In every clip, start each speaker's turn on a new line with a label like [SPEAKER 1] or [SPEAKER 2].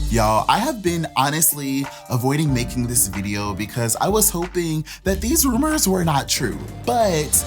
[SPEAKER 1] Y'all, I have been honestly avoiding making this video because I was hoping that these rumors were not true, but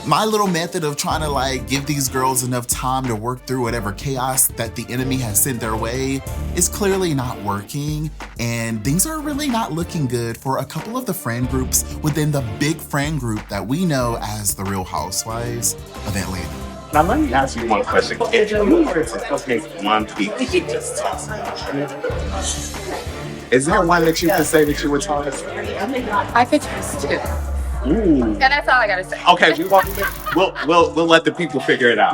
[SPEAKER 1] my little method of trying to give these girls enough time to work through whatever chaos that the enemy has sent their way is clearly not working, and things are really not looking good for a couple of the friend groups within the big friend group that we know as the Real Housewives of Atlanta.
[SPEAKER 2] Now let me ask you one question. If you were to take one peek, is there one that you could say that you would tell us?
[SPEAKER 3] I could choose two.
[SPEAKER 2] Ooh.
[SPEAKER 3] And that's all I gotta say.
[SPEAKER 2] Okay, we'll let the people figure it out.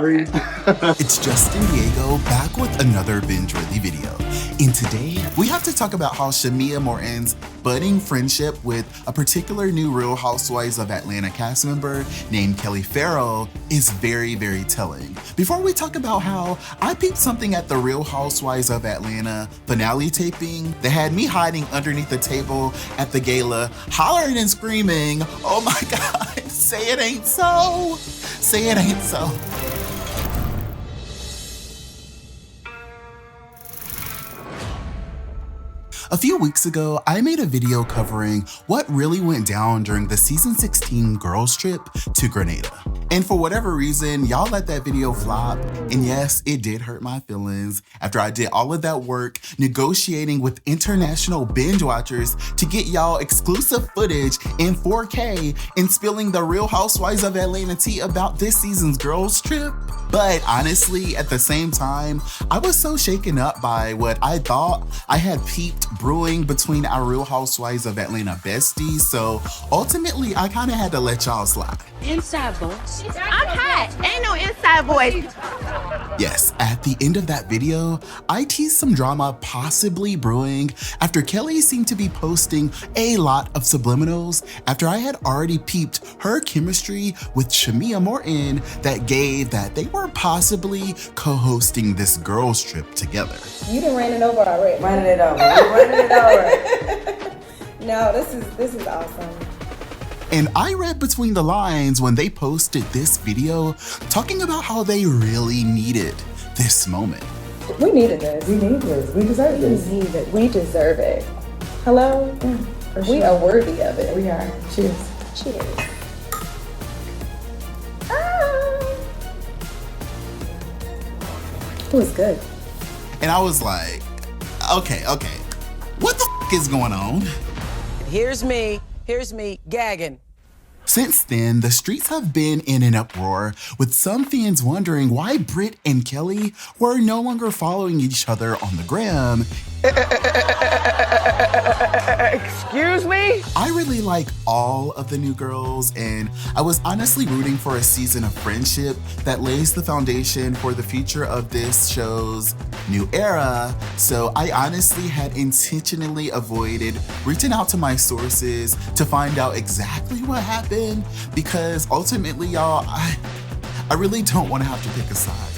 [SPEAKER 1] It's Justin Diego back with another Bingeworthy video. And today, we have to talk about how Shamea Morton's budding friendship with a particular new Real Housewives of Atlanta cast member named Kelli Ferrell is very, very telling. Before we talk about how I peeped something at the Real Housewives of Atlanta finale taping that had me hiding underneath the table at the gala, hollering and screaming, "Oh my God, say it ain't so, say it ain't so." A few weeks ago, I made a video covering what really went down during the season 16 girls trip to Grenada. And for whatever reason, y'all let that video flop. And yes, it did hurt my feelings after I did all of that work negotiating with international binge watchers to get y'all exclusive footage in 4K and spilling the Real Housewives of Atlanta tea about this season's girls trip. But honestly, at the same time, I was so shaken up by what I thought I had peeped brewing between our Real Housewives of Atlanta besties, so ultimately I kind of had to let y'all slide.
[SPEAKER 4] Inside voice. I'm hot. Ain't no inside voice.
[SPEAKER 1] Yes, at the end of that video, I teased some drama possibly brewing after Kelli seemed to be posting a lot of subliminals after I had already peeped her chemistry with Shamea Morton that gave that they were possibly co-hosting this girls trip together.
[SPEAKER 5] You done ran it over already.
[SPEAKER 6] Running it over. We're running it over.
[SPEAKER 5] No, this is awesome.
[SPEAKER 1] And I read between the lines when they posted this video talking about how they really needed this moment.
[SPEAKER 5] We needed this.
[SPEAKER 6] We need this. We deserve this.
[SPEAKER 5] We need it. We deserve it. Hello? We are worthy of it.
[SPEAKER 6] We are. Cheers.
[SPEAKER 5] Cheers. It was good.
[SPEAKER 1] And I was like, okay, what the is going on?
[SPEAKER 7] Here's me gagging.
[SPEAKER 1] Since then, the streets have been in an uproar, with some fans wondering why Brit and Kelli were no longer following each other on the gram.
[SPEAKER 7] Excuse me?
[SPEAKER 1] I really like all of the new girls, and I was honestly rooting for a season of friendship that lays the foundation for the future of this show's new era. So I honestly had intentionally avoided reaching out to my sources to find out exactly what happened, because ultimately, y'all, I really don't want to have to pick a side.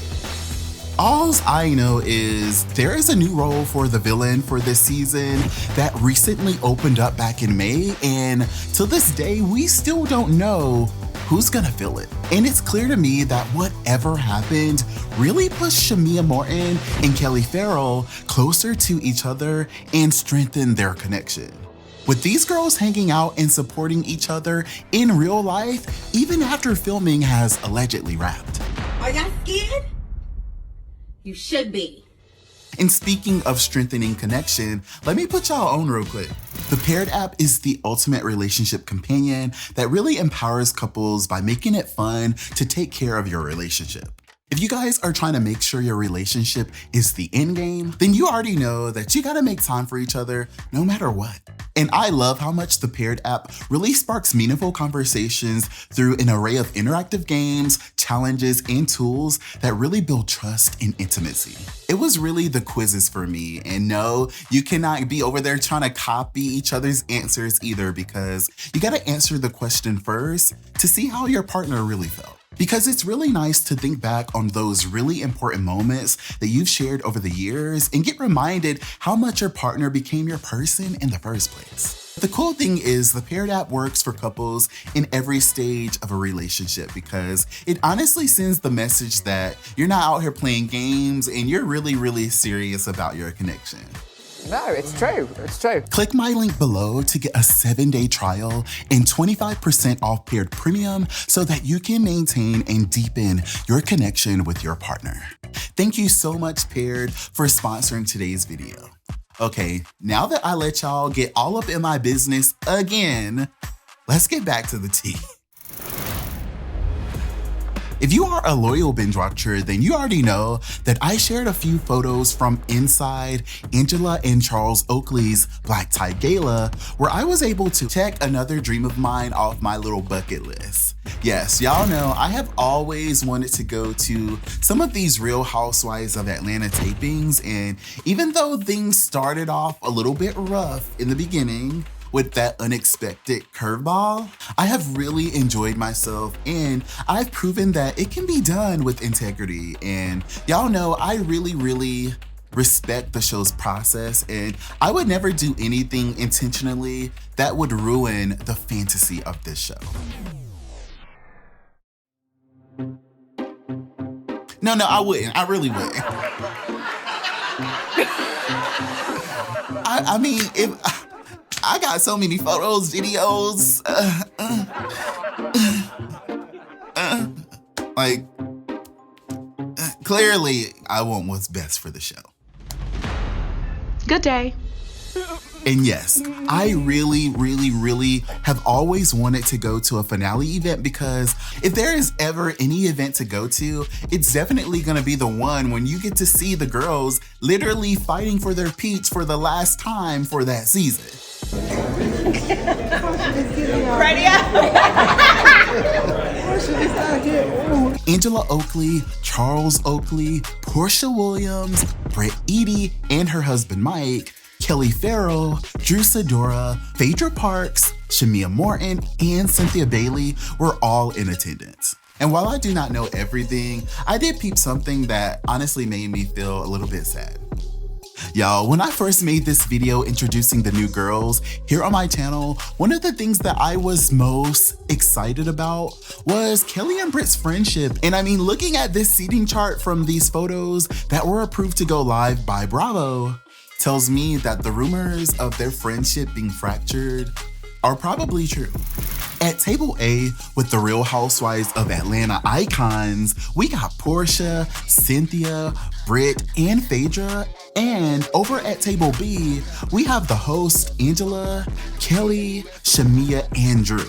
[SPEAKER 1] All I know is there is a new role for the villain for this season that recently opened up back in May, and to this day, we still don't know who's gonna fill it. And it's clear to me that whatever happened really pushed Shamea Morton and Kelli Ferrell closer to each other and strengthened their connection. With these girls hanging out and supporting each other in real life, even after filming has allegedly wrapped.
[SPEAKER 4] Are y'all scared? You should be.
[SPEAKER 1] And speaking of strengthening connection, let me put y'all on real quick. The Paired app is the ultimate relationship companion that really empowers couples by making it fun to take care of your relationship. If you guys are trying to make sure your relationship is the end game, then you already know that you gotta make time for each other no matter what. And I love how much the Paired app really sparks meaningful conversations through an array of interactive games, challenges, and tools that really build trust and intimacy. It was really the quizzes for me, and no, you cannot be over there trying to copy each other's answers either, because you gotta answer the question first to see how your partner really felt. Because it's really nice to think back on those really important moments that you've shared over the years and get reminded how much your partner became your person in the first place. The cool thing is the Paired app works for couples in every stage of a relationship because it honestly sends the message that you're not out here playing games and you're really, really serious about your connection.
[SPEAKER 7] No, it's true. It's true.
[SPEAKER 1] Click my link below to get a 7-day trial and 25% off Paired Premium so that you can maintain and deepen your connection with your partner. Thank you so much, Paired, for sponsoring today's video. Okay, now that I let y'all get all up in my business again, let's get back to the tea. If you are a loyal binge watcher, then you already know that I shared a few photos from inside Angela and Charles Oakley's black tie gala, where I was able to check another dream of mine off my little bucket list. Yes, y'all know I have always wanted to go to some of these Real Housewives of Atlanta tapings, and even though things started off a little bit rough in the beginning, with that unexpected curveball, I have really enjoyed myself and I've proven that it can be done with integrity. And y'all know I really, really respect the show's process and I would never do anything intentionally that would ruin the fantasy of this show. No, I wouldn't. I really wouldn't. I mean, if I got so many photos, videos, clearly I want what's best for the show.
[SPEAKER 4] Good day.
[SPEAKER 1] And yes, I really, really, really have always wanted to go to a finale event because if there is ever any event to go to, it's definitely gonna be the one when you get to see the girls literally fighting for their peach for the last time for that season.
[SPEAKER 4] Ready up.
[SPEAKER 1] Angela Oakley, Charles Oakley, Portia Williams, Brit Eady and her husband Mike, Kelli Ferrell, Drew Sidora, Phaedra Parks, Shamea Morton, and Cynthia Bailey were all in attendance. And while I do not know everything, I did peep something that honestly made me feel a little bit sad. Y'all, when I first made this video introducing the new girls here on my channel, one of the things that I was most excited about was Kelli and Brit's friendship. And I mean, looking at this seating chart from these photos that were approved to go live by Bravo tells me that the rumors of their friendship being fractured are probably true. At table A with the Real Housewives of Atlanta icons, we got Portia, Cynthia, Brit, and Phaedra. And over at table B, we have the host, Angela, Kelli, Shamea, and Drew.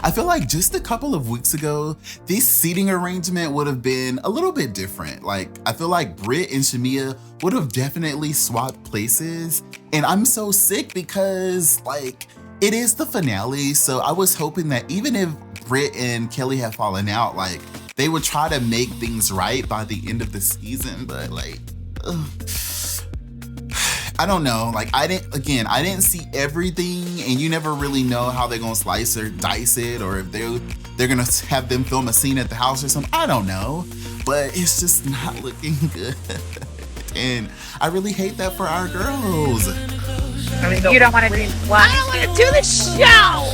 [SPEAKER 1] I feel like just a couple of weeks ago, this seating arrangement would have been a little bit different. Like, I feel like Brit and Shamea would have definitely swapped places. And I'm so sick because, like, it is the finale. So I was hoping that even if Brit and Kelli had fallen out, like, they would try to make things right by the end of the season. But, like, I don't know. Like, I didn't see everything, and you never really know how they're gonna slice or dice it, or if they're gonna have them film a scene at the house or something. I don't know, but it's just not looking good. And I really hate that for our girls.
[SPEAKER 3] I mean, you don't want to do what?
[SPEAKER 4] I don't want to do the show.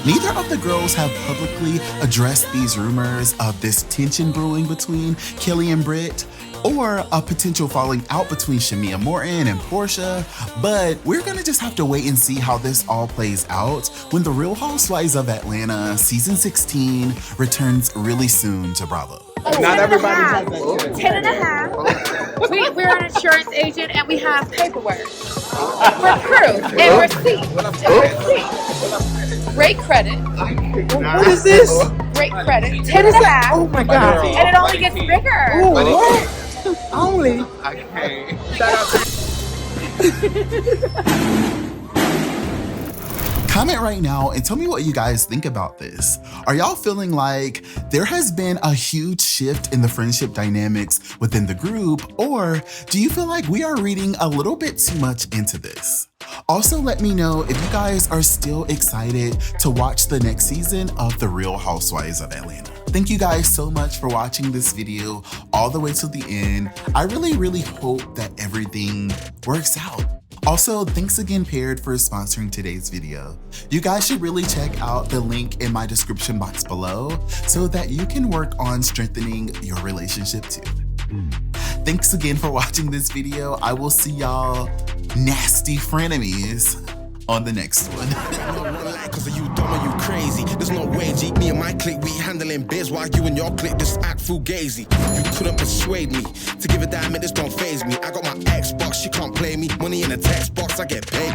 [SPEAKER 1] Neither of the girls have publicly addressed these rumors of this tension brewing between Kelli and Brit, or a potential falling out between Shamea Morton and Portia, but we're gonna just have to wait and see how this all plays out when the Real Housewives of Atlanta season 16 returns really soon to Bravo.
[SPEAKER 7] Not everybody has that.
[SPEAKER 3] 10.5. We're an insurance agent and we have paperwork. We're proof and receipt. Rate credit.
[SPEAKER 7] What is this?
[SPEAKER 3] Rate credit. 10.5.
[SPEAKER 7] Oh my God.
[SPEAKER 3] And it only gets bigger.
[SPEAKER 7] Oh, what? Only.
[SPEAKER 2] I can't.
[SPEAKER 7] Shout out to
[SPEAKER 1] Comment right now and tell me what you guys think about this. Are y'all feeling like there has been a huge shift in the friendship dynamics within the group, or do you feel like we are reading a little bit too much into this? Also, let me know if you guys are still excited to watch the next season of The Real Housewives of Atlanta. Thank you guys so much for watching this video all the way to the end. I really hope that everything works out. Also, thanks again Paired for sponsoring today's video. You guys should really check out the link in my description box below so that you can work on strengthening your relationship too. Thanks again for watching this video. I will see y'all nasty frenemies on the next one.
[SPEAKER 8] Cause of you dumb or you crazy. There's no way, G. Me and my clique, we handling biz while you and your clique just act fugazi. You couldn't persuade me to give a damn, it just don't faze me. I got my Xbox, she can't play me. Money in a text box, I get paid.